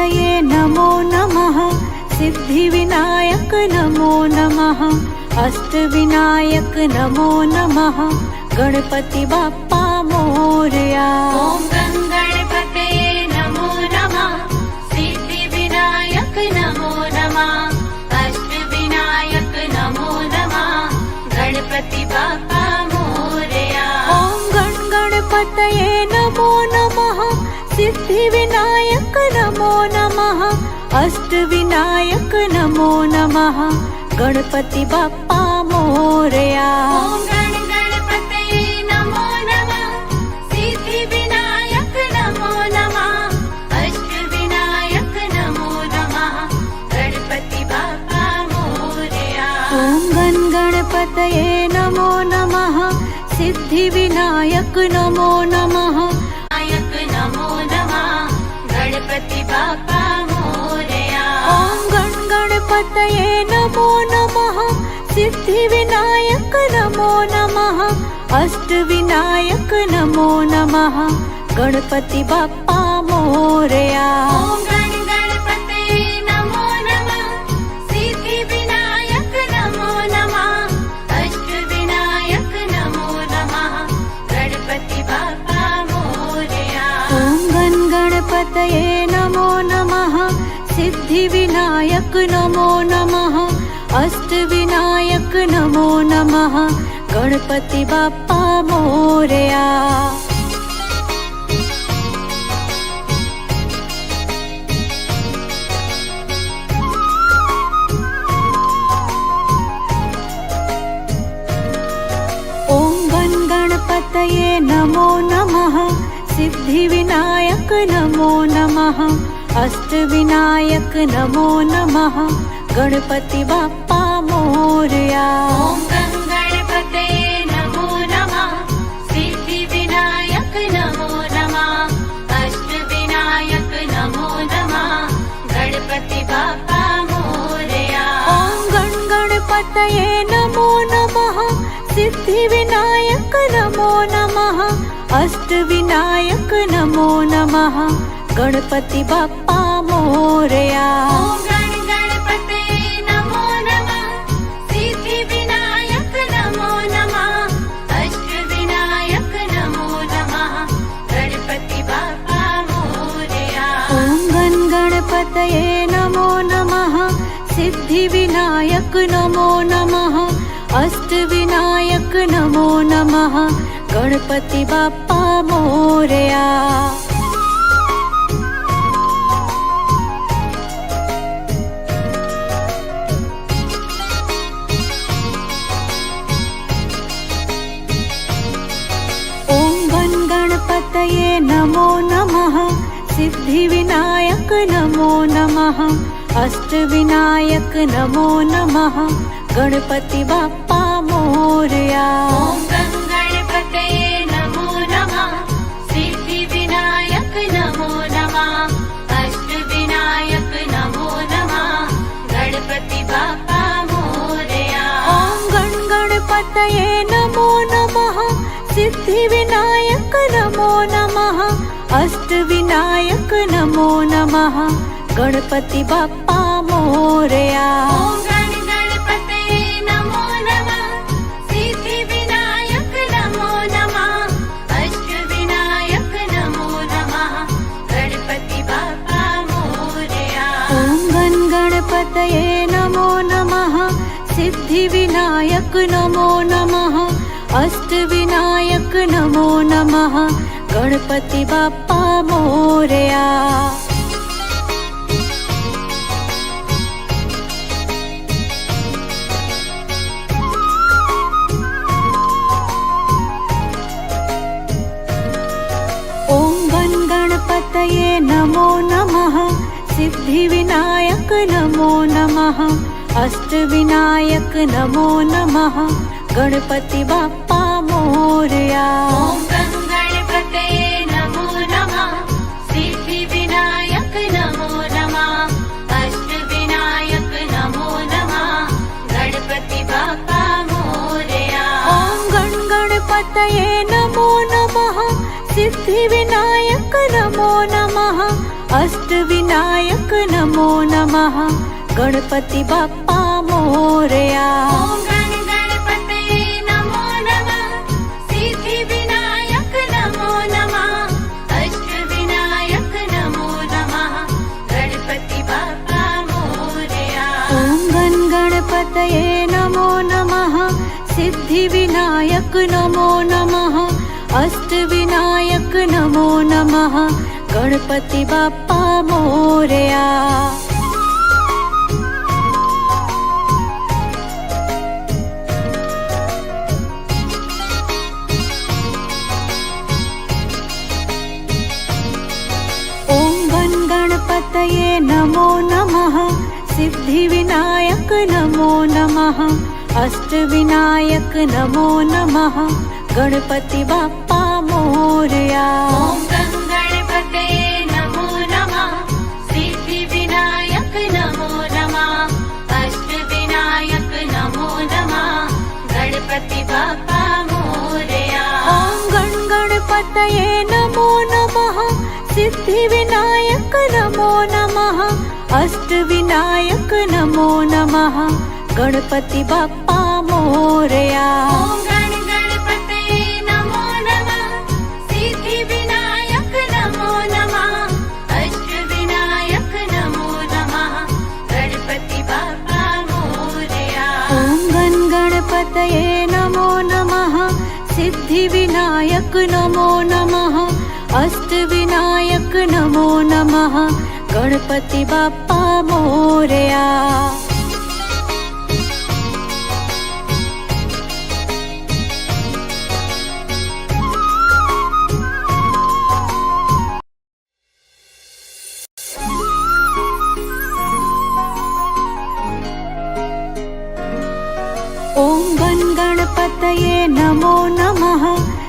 गणपतये नमो नमः। सिद्धिविनायक नमो नमः। अष्टविनायक नमो नमः। गणपति बाप्पा मोरया। ओम गणपतये नमो नमः। सिद्धिविनायक नमो नमः। अष्टविनायक नमो नमः। गणपति बाप्पा मोरया। ओम गणपतये नमो नमः। सिद्धिविनायक नमो नमः। अष्टविनायक नमो नमः। गणपति बाप्पा मोरया। ओम गणपतये नमो नमः। सिद्धिविनायक नमो नमः। अष्टविनायक नमो नमः। गणपति बाप्पा मोरया। ओम गणपतये नमो नमः। सिद्धिविनायक नमो नमः। नायक नमो नमः। गणपति बाप्पा मोरया। ओम गणपतये नमो नमः। सिद्धिविनायक नमो नमः। अष्टविनायक नमो नमः। गणपति बाप्पा मोरया। ओम गणपतये नमो नमः। सिद्धिविनायक नमो नमः। अष्टविनायक नमो नमः। गणपति बाप्पा मोरया। ओम गणपतये नमो नमः। सिद्धिविनायक नमो नमः। अष्टविनायक नमो नमः। गणपति बाप्पा मोरया। ओम गणपतये नमो नमः। सिद्धिविनायक नमो नमः। अष्टविनायक नमो नमः। गणपति बाप्पा मोरया। ओम गणपतये नमो नमः। सिद्धिविनायक नमो नमः। अष्टविनायक नमो नमः। गणपति बाप्पा मोरया। ओम गणपतये नमो नमः। सिद्धिविनायक नमो नमः। अष्टविनायक नमो नमः। गणपति बाप्पा मोरया। ओम गणपतये नमो नमः। सिद्धिविनायक नमो नमः। अष्टविनायक नमो नमः। गणपति बाप्पा मोरया। ओम गणपतये नमो नमः। सिद्धिविनायक नमो नमः। अष्टविनायक नमो नमः। गणपति बाप्पा मोरया। गणपतये नमो नमः। सिद्धिविनायक नमो नमः। अष्टविनायक नमो नमः। गणपति बाप्पा मोरया। ओम गणपतये नमो नमः। सिद्धिविनायक नमो नमः। अष्टविनायक नमो नमः। गणपति बाप्पा मोरया। ओम गणपतये नमो नमः। सिद्धिविनायक नमो नमः। अष्टविनायक नमो नमः। गणपति बाप्पा मोरया। ओम गणपतये नमो नमः। सिद्धिविनायक नमो नमः। अष्टविनायक नमो नमः। गणपति बाप्पा मोरया। ओम गणपतये नमो नमः। सिद्धिविनायक नमो नमः। अष्टविनायक नमो नमः। गणपति बाप्पा मोरया। ओम गणपतये नमो नमः। सिद्धिविनायक नमो नमः। अष्टविनायक नमो नमः। गणपति बाप्पा मोरया। ओम गणपतये नमो नमः। सिद्धिविनायक नमो नमः। अष्टविनायक नमो नमः। गणपति बाप्पा मोरया। ओम गणपतये नमो नमः। सिद्धिविनायक नमो नमः। अष्टविनायक नमो नमः गणपति बाप्पा मोरया। ॐ गण गणपतये नमो नमः सिद्धिविनायक नमो नमः अष्टविनायक नमो नमः गणपति बाप्पा मोरया। ॐ गण गणपतये नमो नमः सिद्धिविनायक नमो नमः अष्टविनायक नमो नमः गणपति बाप्पा मोरया। गणपतये नमो नमः सिद्धिविनायक नमो नमः अष्टविनायक नमो नमः गणपति बाप्पा मोरया। ॐ गण गणपतये नमो नमः सिद्धिविनायक नमो नमः अष्टविनायक नमो नमः गणपति बाप्पा मोरया। ॐ गण गणपतये नमो नमः सिद्धिविनायक नमो नमः अष्टविनायक नमो नमः गणपति बाप्पा मोरया। ॐ गण गणपतये नमो नमः सिद्धिविनायक नमो नमः अष्टविनायक नमो नमः गणपति बाप्पा मोरया। ॐ गण गणपतये नमो नमः सिद्धिविनायक नमो नमः अष्टविनायक नमो नमः गणपति बाप्पा मोरया। ॐ गण गणपतये नमो नमः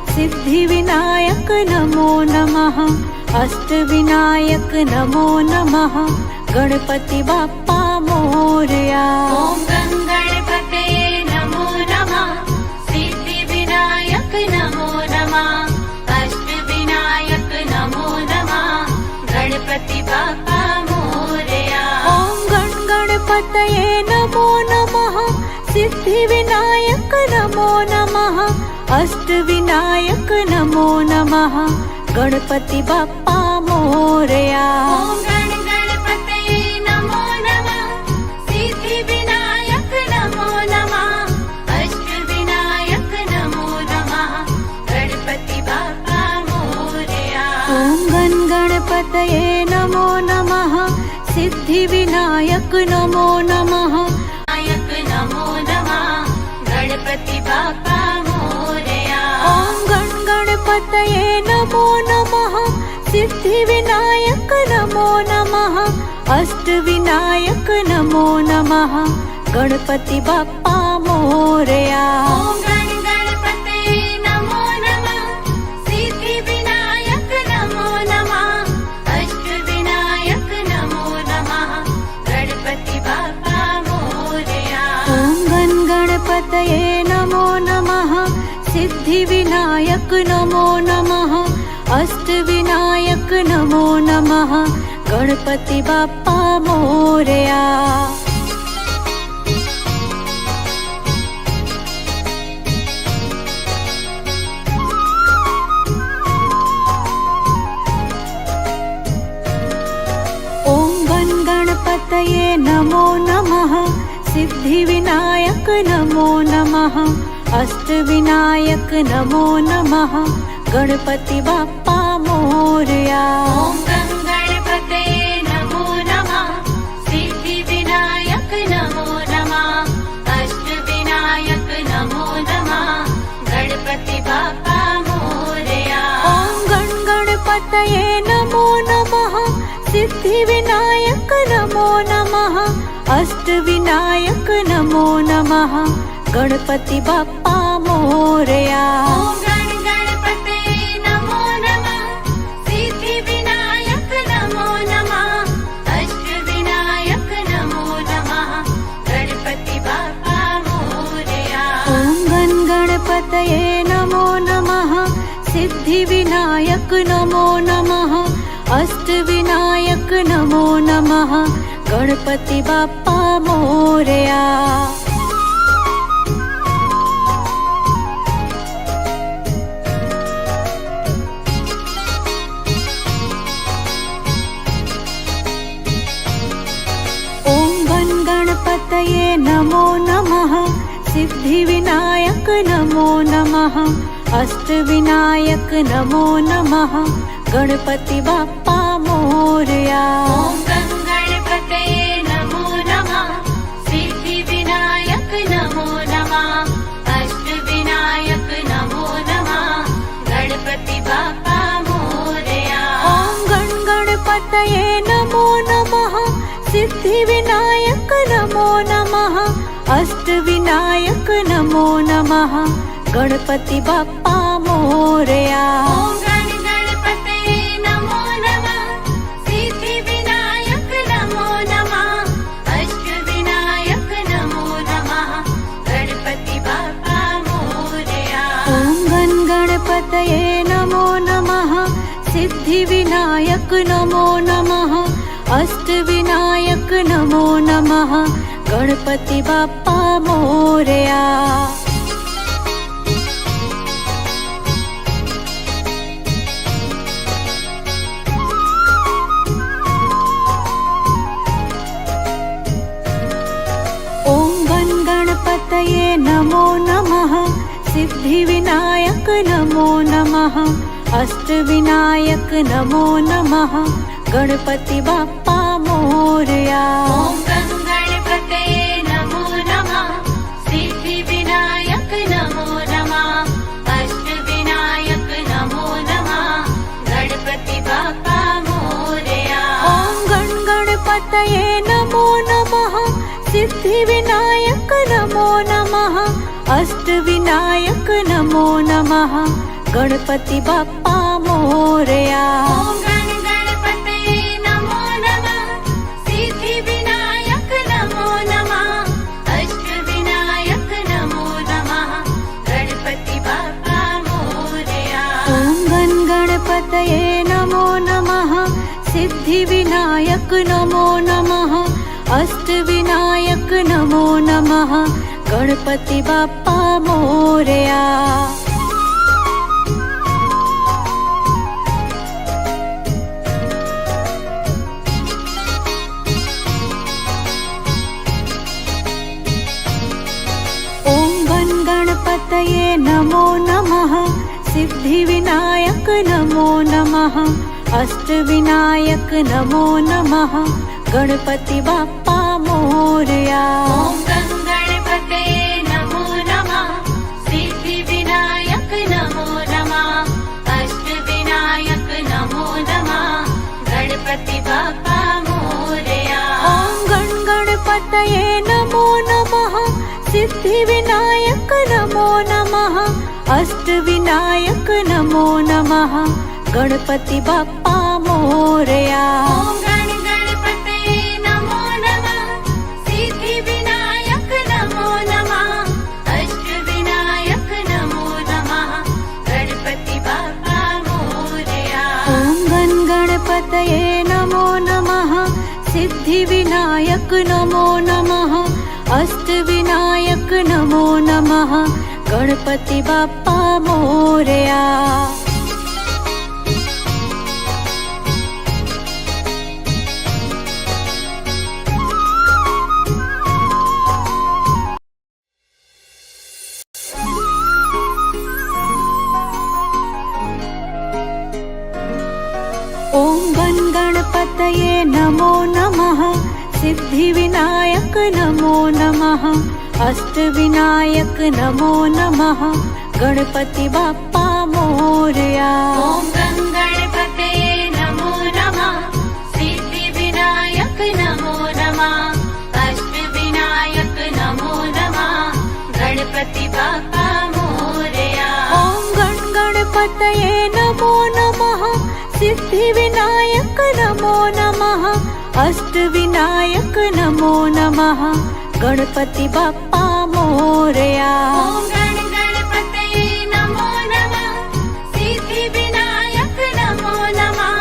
सिद्धिविनायक नमो नमः अष्टविनायक नमो नमः गणपति बाप्पा मोरया। ॐ गण गणपतये नमो नमः सिद्धिविनायक नमो नमः अष्टविनायक नमो नमः गणपति बाप्पा मोरया। ॐ गण गणपतये नमो नमः सिद्धिविनायक नमो नमः अष्टविनायक नमो नमः गणपति बाप्पा मोरया। ॐ गण गणपतये नमो नमः सिद्धिविनायक नमो नमः अष्टविनायक नमो नमः गणपति बाप्पा मोरया। ॐ गण गणपतये नमो नमः सिद्धिविनायक नमो नमः नमो नमः गणपति बाप्पा मोरया। ॐ गण गणपतये नमो नमः सिद्धिविनायक नमो नमः अष्टविनायक नमो नमः गणपति बाप्पा मोरया। ॐ गण गणपतये नमो नमः सिद्धिविनायक नमो नमः अष्टविनायक नमो नमः गणपति बाप्पा मोरया। ॐ गण गणपतये नमो नमः सिद्धिविनायक नमो नमः अष्टविनायक नमो नमः गणपति बाप्पा मोरया। ॐ गण गणपतये नमो नमः सिद्धिविनायक नमो नमः अष्टविनायक नमो नमः गणपति बाप्पा मोरया। ॐ गण गणपतये नमो नमः सिद्धिविनायक नमो नमः अष्टविनायक नमो नमः गणपति बाप्पा मोरया। ॐ गण गणपतये नमो नमः सिद्धिविनायक नमो नमः अष्टविनायक नमो नमः गणपति बाप्पा मोरया। ॐ गण गणपतये नमो नमः सिद्धिविनायक नमो नमः अष्टविनायक नमो नमः गणपति बाप्पा मोरया। ॐ गण गणपतये नमो नमः सिद्धिविनायक नमो नमः अष्टविनायक नमो नमः गणपति बाप्पा मोरया। ॐ गण गणपतये नमो नमः सिद्धिविनायक नमो नमः अष्टविनायक नमो नमः गणपति बाप्पा मोरया। ॐ गं गणपतये नमो नमः सिद्धिविनायक नमो नमः अष्टविनायक नमो नमः गणपति बाप्पा मोरया। ॐ गण गणपतये नमो नमः सिद्धिविनायक नमो नमः अष्टविनायक नमो नमः गणपति बाप्पा मोरया। ॐ गण गणपतये नमो नमः सिद्धिविनायक नमो नमः अष्टविनायक नमो नमः गणपति बाप्पा मोरया। ॐ गण गणपतये नमो नमः सिद्धिविनायक नमो नमः अष्टविनायक नमो नमः गणपति बाप्पा मोरया। ॐ गण गणपतये नमो नमः सिद्धिविनायक नमो नमः अष्टविनायक नमो नमः गणपति बाप्पा मोरया। ॐ गं गणपतये नमो नमः सिद्धिविनायक नमो नमः अष्टविनायक नमो नमः गणपति बाप्पा मोरया। ॐ गण गणपतये नमो नमः सिद्धिविनायक नमो नमः अष्टविनायक नमो नमः गणपति बाप्पा मोरया। ॐ गण गणपतये नमो नमः सिद्धिविनायक नमो नमः अष्टविनायक नमो नमः गणपति बाप्पा मोरया। ॐ गण गणपतये नमो नमः सिद्धिविनायक नमो नमः अष्टविनायक नमो नमः गणपति बाप्पा मोरया। ॐ गण गणपतये नमो नमः सिद्धिविनायक नमो नमः अष्टविनायक नमो नमः गणपति बाप्पा मोरया। ॐ गं गणपतये नमो नमः सिद्धिविनायक नमो नमः अष्टविनायक नमो नमः गणपति बाप्पा मोरया। ॐ गण गणपतये नमो नमः सिद्धिविनायक नमो नमः अष्टविनायक नमो नमः गणपति बाप्पा मोरया। ॐ गण गणपतये नमो नमः सिद्धिविनायक नमो नमः अष्टविनायक नमो नमः गणपति बाप्पा मोरया। ॐ गण गणपतये नमो नमः सिद्धिविनायक नमो नमः अष्टविनायक नमो नमः गणपति बाप्पा मोरया। ॐ गण गणपतये नमो नमः सिद्धिविनायक नमो नमः अष्टविनायक नमो नमः गणपति बाप्पा मोरया। ॐ गं गणपतये नमो नमः सिद्धिविनायक नमो नमः अष्टविनायक नमो नमः गणपति बाप्पा मोरया। ॐ गण गणपतये नमो नमः सिद्धिविनायक नमो नमः अष्टविनायक नमो नमः गणपति बाप्पा मोरया। ॐ गण गणपतये नमो नमः सिद्धिविनायक नमो नमः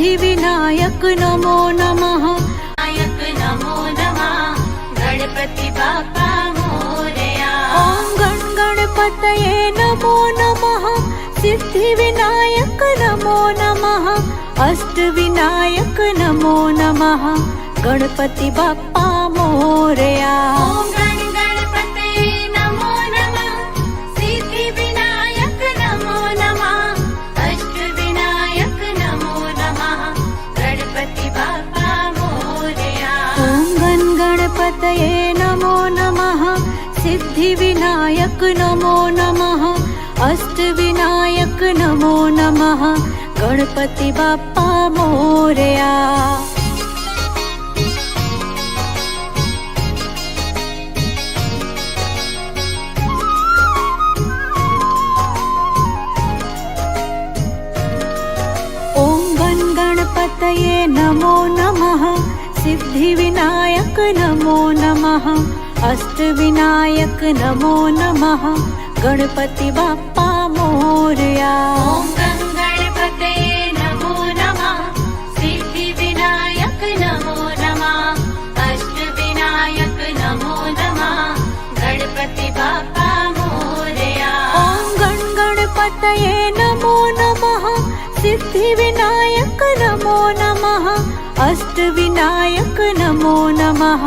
सिद्धिविनायक नमो नमः। नायक नमो नमः गणपति बाप्पा मोरया। ॐ गण गणपतये नमो नमः सिद्धिविनायक नमो नमः अष्टविनायक नमो नमः गणपति बाप्पा मोरया। ॐ गण गणपतये नमो नमः सिद्धिविनायक नमो नमः अष्टविनायक नमो नमः गणपति बाप्पा मोरया। ॐ गण गणपतये नमो नमः सिद्धिविनायक नमो नमः अष्टविनायक नमो नमः गणपति बाप्पा मोरया। ॐ गण गणपतये नमो नमः सिद्धिविनायक नमो नमः अष्टविनायक नमो नमः गणपति बाप्पा मोरया। ॐ गण गणपतये नमो नमः सिद्धिविनायक नमो नमः अष्टविनायक नमो नमः गणपति बाप्पा मोरया। ॐ गण गणपतये नमो नमः सिद्धिविनायक नमो नमः अष्टविनायक नमो नमः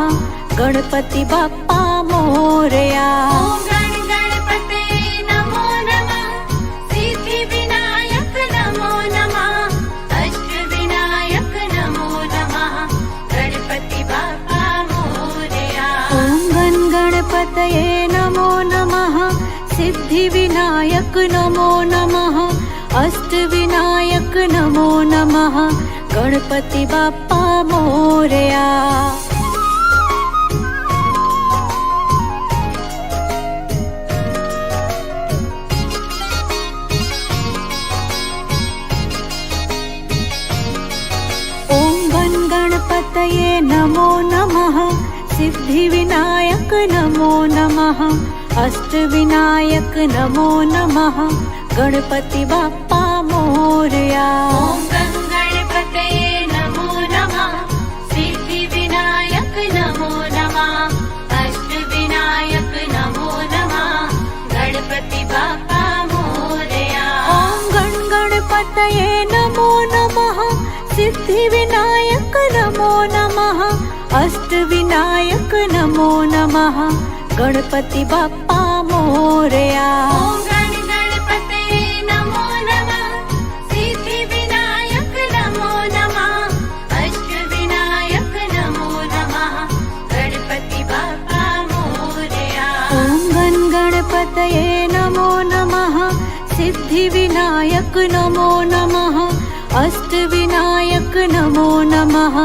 गणपति बाप्पा मोरया। ॐ गण गणपतये नमो नमः सिद्धिविनायक नमो नमः अष्टविनायक नमो नमः गणपति बाप्पा मोरया। ॐ गण गणपतये नमो नमः सिद्धिविनायक नमो नमः अष्टविनायक नमो नमः गणपति बाप्पा मोरया। ॐ गण गणपतये नमो नमः सिद्धिविनायक नमो नमः अष्टविनायक नमो नमः गणपति बाप्पा मोरया। ॐ गण गणपतये नमो नमः सिद्धिविनायक नमो नमः अष्टविनायक नमो नमः गणपति बाप्पा मोरया। ॐ गण गणपतये नमो नमः सिद्धिविनायक नमो नमः अष्टविनायक नमो नमः गणपति बाप्पा मोरया। ॐ गण गणपतये नमो नमः सिद्धिविनायक नमो नमः अष्टविनायक नमो नमः गणपति बाप्पा मोरया। ॐ गण गणपतये नमो नमः सिद्धिविनायक नमो नमः अष्टविनायक नमो नमः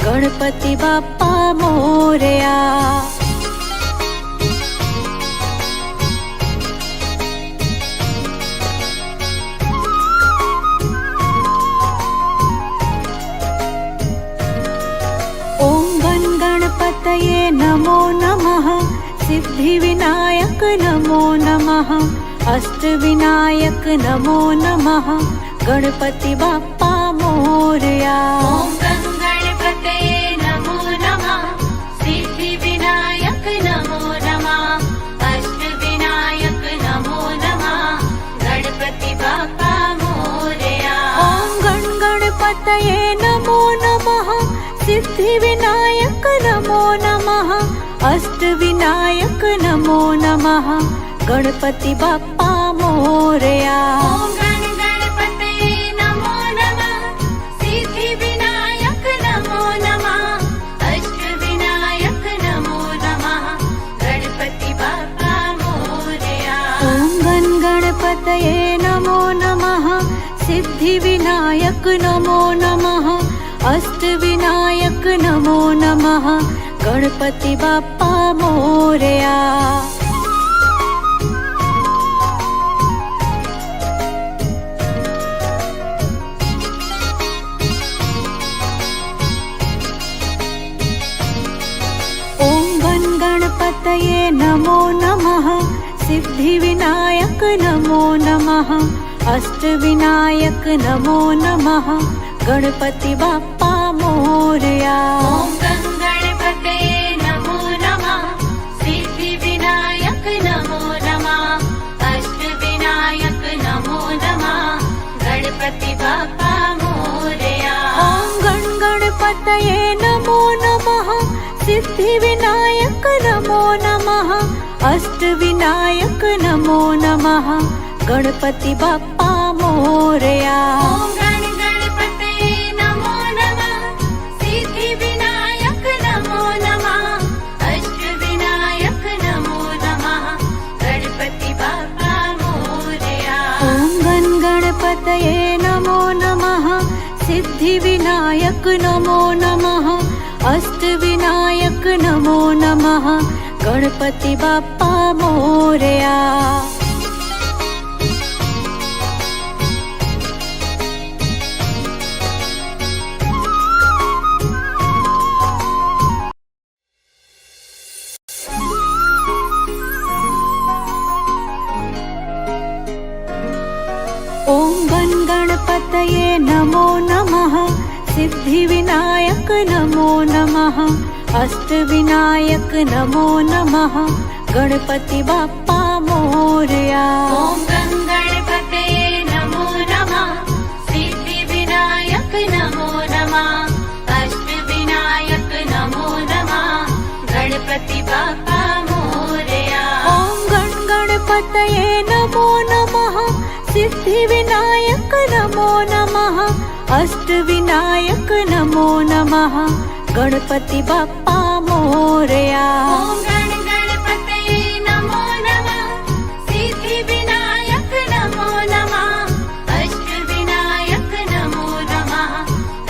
गणपति बाप्पा मोरया। ॐ गण गणपतये नमो नमः सिद्धिविनायक नमो नमः अष्टविनायक नमो नमः गणपति बाप्पा मोरया। ॐ गण गणपतये नमो नमः सिद्धिविनायक नमो नमः अष्टविनायक नमो नमः गणपति बाप्पा मोरया। ॐ गण गणपतये नमो नमः सिद्धिविनायक नमो नमः अष्टविनायक नमो नमः गणपति बाप्पा मोरया। ॐ गण गणपतये नमो नमः सिद्धिविनायक नमो नमः अष्टविनायक नमो नमः गणपति बाप्पा मोरया। ॐ गण गणपतये नमो नमः सिद्धिविनायक नमो नमः अष्टविनायक नमो नमः गणपति बाप्पा मोरया। ॐ गण गणपतये नमो नमः सिद्धिविनायक नमो नमः अष्टविनायक नमो नमः गणपति बाप्पा मोरया। ॐ गणपतये नमो नमः सिद्धिविनायक नमो नमः अष्टविनायक नमो नमः गणपति बाप्पा मोरया। ॐ गणपतये नमो नमः सिद्धिविनायक नमो नमः अष्टविनायक नमो नमः गणपति बाप्पा मोरया। ॐ गणपतये नमो नमः सिद्धिविनायक नमो नमः अष्टविनायक नमो नमः गणपति बाप्पा मोरया। ॐ गणपतये नमो नमः सिद्धिविनायक नमो नमः अष्टविनायक नमो नमः गणपति बाप्पा मोरया। ॐ गणपतये नमो नमः सिद्धिविनायक नमो नमः अष्टविनायक नमो नमः गणपति बाप्पा मोरया। ॐ गणपतये नमो नमः सिद्धिविनायक नमो नमः अष्टविनायक नमो नमः गणपति बाप्पा मोरया। ॐ गणपतये नमो नमः सिद्धिविनायक नमो नमः अष्टविनायक नमो नमः गणपति बाप्पा मोरया। ॐ गणपतये नमो नमः सिद्धिविनायक नमो नमः अष्टविनायक नमो नमः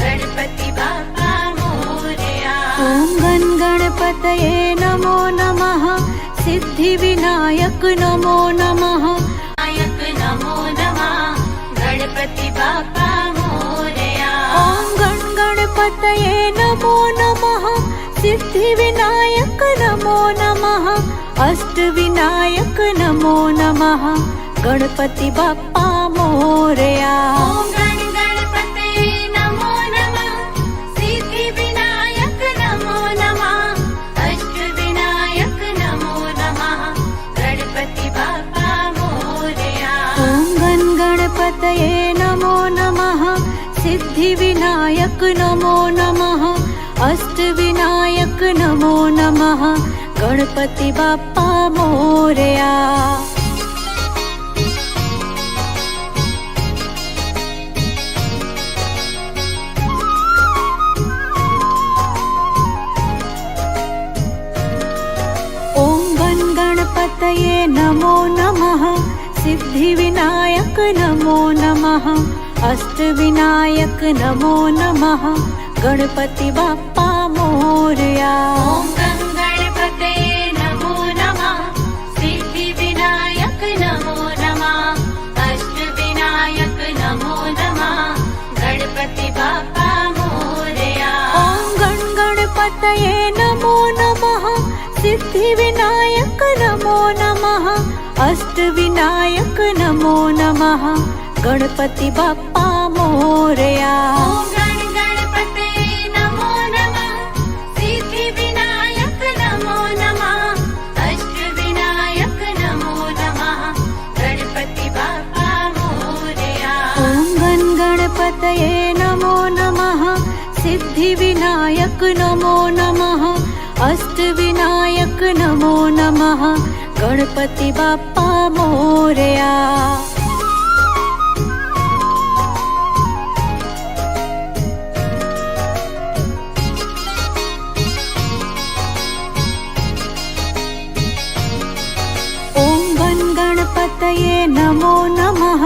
गणपति बाप्पा मोरया। ॐ गणपतये नमो नमः सिद्धिविनायक नमो नमः नायक नमो नमः गणपति बाप्पा मोरया। ॐ गणपतये नमो नमः सिद्धिविनायक नमो नमः अष्टविनायक नमो नमः गणपति बाप्पा मोरया। ॐ गणपतये नमो नमः सिद्धिविनायक नमो नमः अष्टविनायक नमो नमः गणपति बाप्पा मोरया। ॐ गणपतये नमो नमः सिद्धिविनायक नमो नमः अष्टविनायक नमो नमः गणपति बाप्पा मोरया। ॐ गणपतये नमो नमः सिद्धिविनायक नमो नमः अष्टविनायक नमो नमः गणपति बाप्पा मोरया। ॐ गणपतये नमो नमः सिद्धिविनायक नमो नमः अष्टविनायक नमो नमः गणपति बाप्पा मोरया। ॐ गणपतये नमो नमः सिद्धिविनायक नमो नमः अष्टविनायक नमो नमः गणपति बाप्पा मोरया। ॐ गणपतये नमो नमः सिद्धिविनायक नमो नमः अष्टविनायक नमो नमः गणपति बाप्पा मोरया। ॐ गणपतये नमो नमः सिद्धिविनायक नमो नमः अष्टविनायक नमो नमः गणपति बाप्पा मोरया। ॐ गणपतये नमो नमः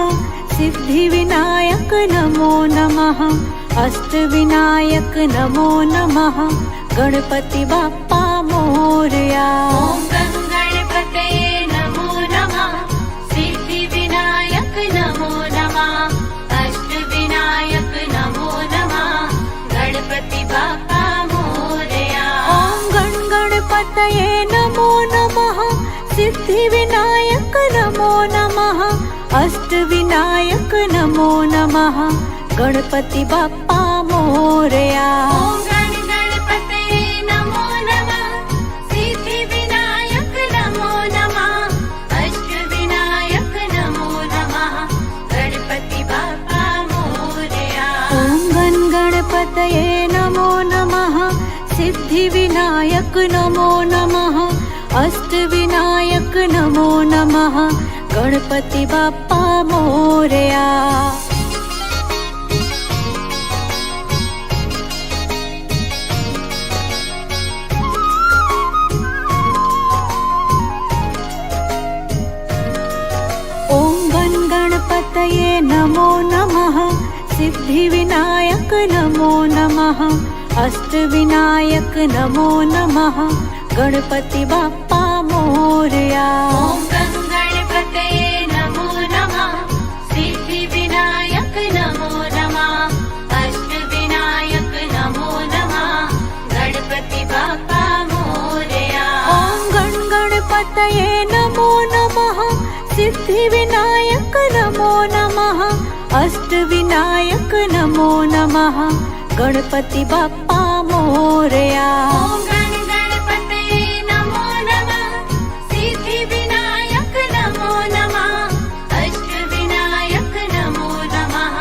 सिद्धिविनायक नमो नमः अष्टविनायक नमो नमः गणपति बाप्पा मोरया। ॐ गणपतये नमो नमः सिद्धिविनायक नमो नमः अष्टविनायक नमो नमः गणपति बाप्पा मोरया। ॐ गणपतये नमो नमः सिद्धिविनायक नमो नमः अष्टविनायक नमो नमः गणपति बाप्पा मोरया। ॐ गण गणपतये नमो नमः सिद्धिविनायक नमो नमः अष्टविनायक नमो नमः गणपति बाप्पा मोरया। ॐ गण गणपतये नमो नमः सिद्धिविनायक नमो नमः अष्टविनायक नमो नमः गणपति बाप्पा मोरया। ॐ गण गणपतये नमो नमः सिद्धिविनायक नमो नमः अष्टविनायक नमो नमः गणपति बाप्पा मोरया। ॐ गण गणपतये नमो नमः सिद्धिविनायक नमो नमः अष्टविनायक नमो नमः गणपति बाप्पा मोरया। ॐ गण गणपतये नमो नमः सिद्धिविनायक नमो नमः अष्टविनायक नमो नमः गणपति बाप्पा मोरया। ॐ गण गणपतये नमो नमः सिद्धिविनायक नमो नमः अष्टविनायक नमो नमः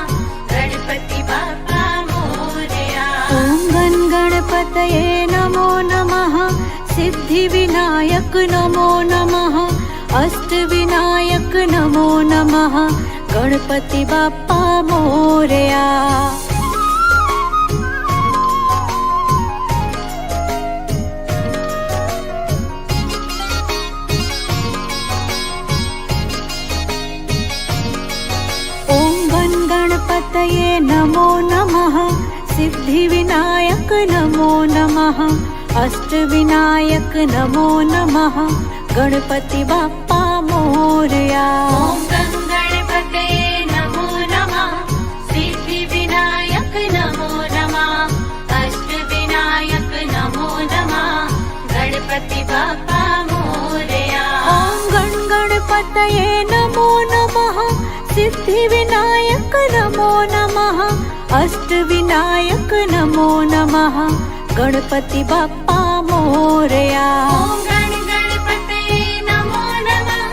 गणपति बाप्पा मोरया। ॐ गण गणपतये नमो नमः सिद्धिविनायक नमो नमः अष्टविनायक नमो नमः गणपति बाप्पा मोरया। ॐ गण गणपतये नमो नमः सिद्धिविनायक नमो नमः अष्टविनायक नमो नमः गणपति बाप्पा मोरया। ॐ गण गणपतये नमो नमः सिद्धिविनायक नमो नमः अष्टविनायक नमो नमः गणपति बाप्पा मोरया। ॐ गण गणपतये नमो नमः सिद्धिविनायक नमो नमः अष्टविनायक नमो नमः गणपति बाप्पा मोरया। ॐ गण गणपतये नमो नमः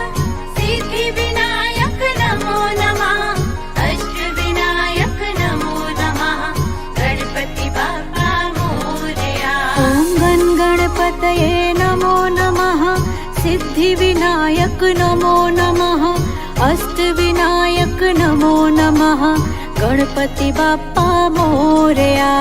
सिद्धिविनायक नमो नमः अष्टविनायक नमो नमः गणपति बाप्पा मोरया। ॐ गण गणपतये नमो नमः सिद्धिविनायक नमो नमः अष्टविनायक नमो नमः गणपति बाप्पा मोरया।